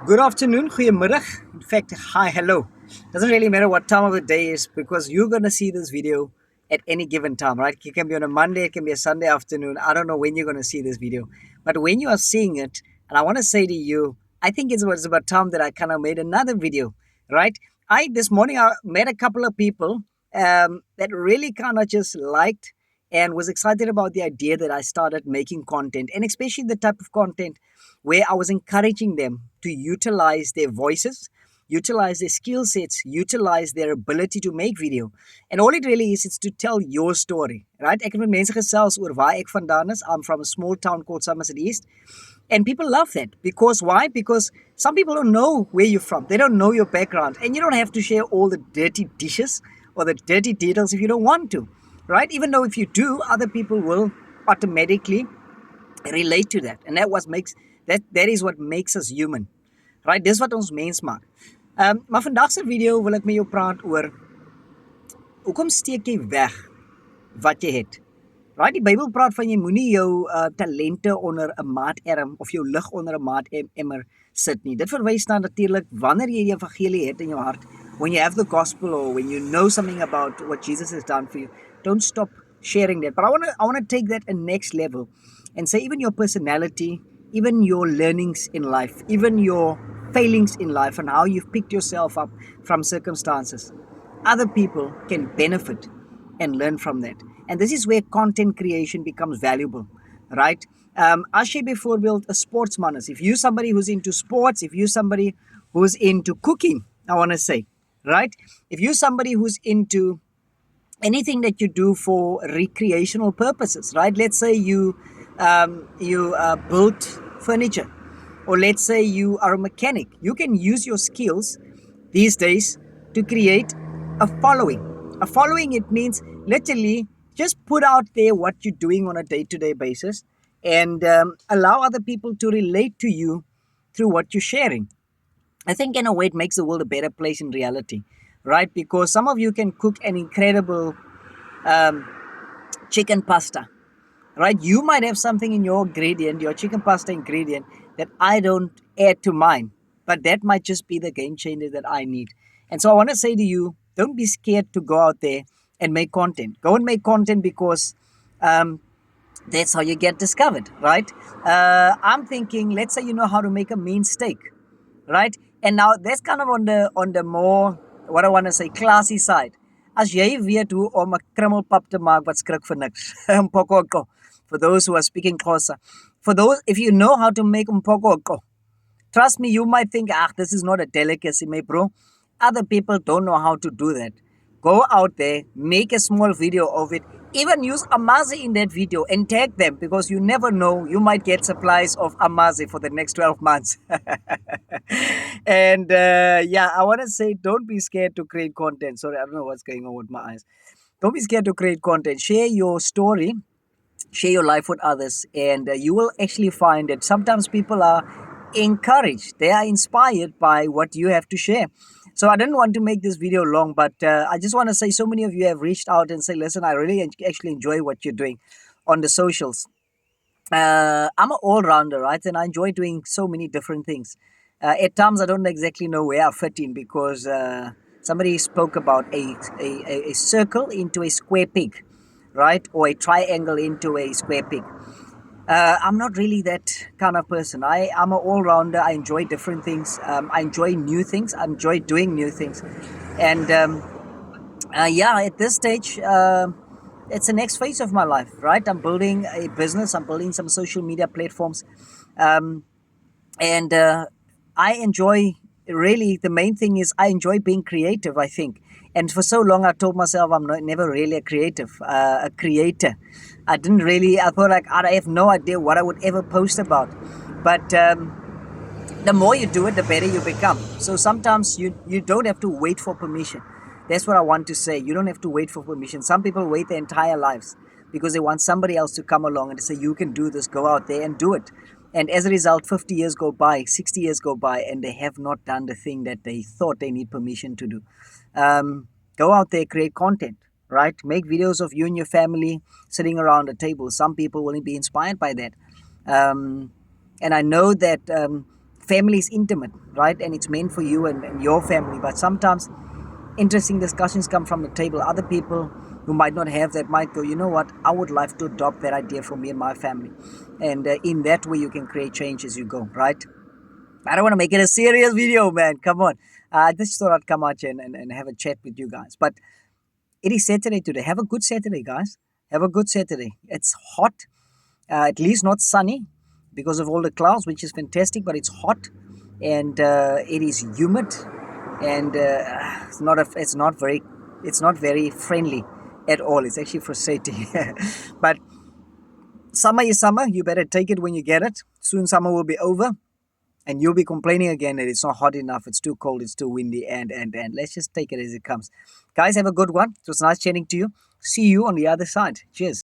Good afternoon, goedemiddag. In fact, hi, hello. Doesn't really matter what time of the day is because you're going to see this video at any given time, right? It can be on a Monday, it can be a Sunday afternoon. I don't know when you're going to see this video. But when you are seeing it, and I want to say to you, I think it's about time that I kind of made another video, right? This morning, I met a couple of people that really kind of just liked and was excited about the idea that I started making content, and especially the type of content where I was encouraging them to utilize their voices, utilize their skill sets, utilize their ability to make video. And all it really is, it's to tell your story, right? Ek het met mense gesels oor waar ek vandaan is. I'm from a small town called Somerset East. And people love that because why? Because some people don't know where you're from. They don't know your background. And you don't have to share all the dirty dishes or the dirty details if you don't want to, right? Even though if you do, other people will automatically relate to that. And that is what makes us human. Right? Dis wat ons mens maak. Maar vandag se video wil ek met jou praat oor hoekom steek jy weg wat jy het? Right? Die Bybel praat van jy moenie jou talente onder 'n maaterm of jou lig onder 'n maatemmer sit nie. Dit verwys na natuurlik wanneer jy die evangelie het in jou hart, when you have the gospel or when you know something about what Jesus has done for you, don't stop sharing that. But I want to take that a next level and say even your personality, even your learnings in life, even your failings in life and how you've picked yourself up from circumstances, other people can benefit and learn from that. And this is where content creation becomes valuable, right? As jy byvoorbeeld 'n sportsman is, if you're somebody who's into sports, if you're somebody who's into cooking, I want to say, right? If you're somebody who's into anything that you do for recreational purposes, right? Let's say you build furniture, or let's say you are a mechanic. You can use your skills these days to create a following. A following, it means literally just put out there what you're doing on a day-to-day basis and allow other people to relate to you through what you're sharing. I think in a way it makes the world a better place in reality, right? Because some of you can cook an incredible chicken pasta, right? You might have something in your ingredient, your chicken pasta ingredient, that I don't add to mine, but that might just be the game changer that I need. And so I want to say to you, don't be scared to go out there and make content. Go and make content because that's how you get discovered, right? I'm thinking, let's say you know how to make a mean steak, right? And now that's kind of on the more, what I want to say, classy side. As jy weet hoe om 'n krummelpap te maak wat skrik vir niks. Mpokoko. For those who are speaking Xhosa. For those, if you know how to make mpokoko, trust me, you might think, this is not a delicacy, my bro. Other people don't know how to do that. Go out there, make a small video of it, even use amazi in that video and tag them, because you never know, you might get supplies of amazi for the next 12 months. And I want to say, don't be scared to create content. Sorry, I don't know what's going on with my eyes. Don't be scared to create content. Share your story, share your life with others, and you will actually find that sometimes people are encouraged, they are inspired by what you have to share. So I didn't want to make this video long, but I just want to say, so many of you have reached out and say, listen, I really actually enjoy what you're doing on the socials. I'm an all-rounder, right? And I enjoy doing so many different things. At times I don't exactly know where I fit in, because somebody spoke about a circle into a square peg, right? Or a triangle into a square peg. I'm not really that kind of person. I'm an all-rounder. I enjoy different things. I enjoy new things. I enjoy doing new things. And at this stage, it's the next phase of my life, right? I'm building a business. I'm building some social media platforms. And I enjoy, really, the main thing is I enjoy being creative, I think. And for so long, I told myself I'm never really a creator. I thought like, I have no idea what I would ever post about. But the more you do it, the better you become. So sometimes you don't have to wait for permission. That's what I want to say. You don't have to wait for permission. Some people wait their entire lives because they want somebody else to come along and say, you can do this, go out there and do it. And as a result, 50 years go by, 60 years go by, and they have not done the thing that they thought they need permission to do. Go out there, create content, right? Make videos of you and your family sitting around a table. Some people will be inspired by that. And I know that family is intimate, right? And it's meant for you and your family. But sometimes interesting discussions come from the table. Other people who might not have that might go, you know what, I would like to adopt that idea for me and my family. And in that way, you can create change as you go, right? I don't want to make it a serious video, man. Come on. I just thought I'd come out here and have a chat with you guys. But it is Saturday today. Have a good Saturday, guys. Have a good Saturday. It's hot, at least not sunny because of all the clouds, which is fantastic, but it's hot and it is humid and it's not very friendly at all. It's actually frustrating. But summer is summer. You better take it when you get it. Soon summer will be over and you'll be complaining again that it's not hot enough, it's too cold, it's too windy, and let's just take it as it comes. Guys, have a good one. It was nice chatting to you. See you on the other side. Cheers.